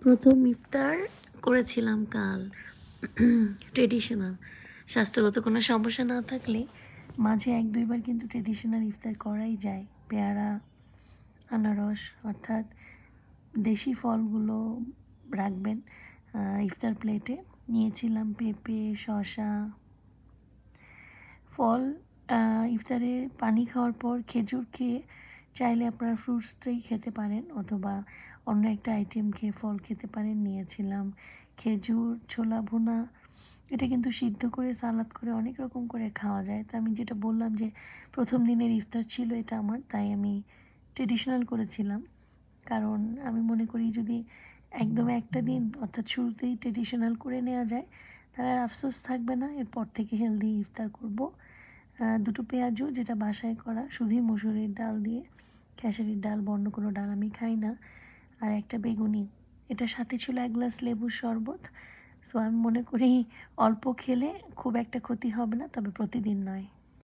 প্রথম ইফতার করেছিলাম কাল। ট্রেডিশনাল, স্বাস্থ্যগত কোনো সমস্যা না থাকলে মাঝে 1-2 বার কিন্তু ট্রেডিশনাল ইফতার করাই যায়। পেয়ারা, আনারস অর্থাৎ দেশি ফলগুলো রাখবেন ইফতার প্লেটে। নিয়েছিলাম পেঁপে, শসা, ফল। ইফতারে পানি খাওয়ার পর খেজুর খেয়ে চাইলে আপনারা ফ্রুটসটাই খেতে পারেন, অথবা অন্য একটা আইটেম খেয়ে ফল খেতে পারেন। নিয়েছিলাম খেজুর, ছোলা ভুনা। এটা কিন্তু সিদ্ধ করে সালাদ করে অনেক রকম করে খাওয়া যায়। তো আমি যেটা বললাম যে প্রথম দিনের ইফতার ছিল এটা আমার, তাই আমি ট্রেডিশনাল করেছিলাম। কারণ আমি মনে করি যদি একদম একটা দিন অর্থাৎ শুরুতেই ট্রেডিশনাল করে নেওয়া যায় তাহলে আর আফসোস থাকবে না, এরপর থেকে হেলদি ইফতার করব। দুটো পেঁয়াজু, যেটা বাসায় করা, শুধুই মসুরির ডাল দিয়ে, খেসারির ডাল, অন্য কোনো ডাল আমি খাই না। আর একটা বেগুনি, এটার সাথে ছিল 1 গ্লাস লেবুর শরবত। সো আমি মনে করি অল্প খেলে খুব একটা ক্ষতি হবে না, তবে প্রতিদিন নয়।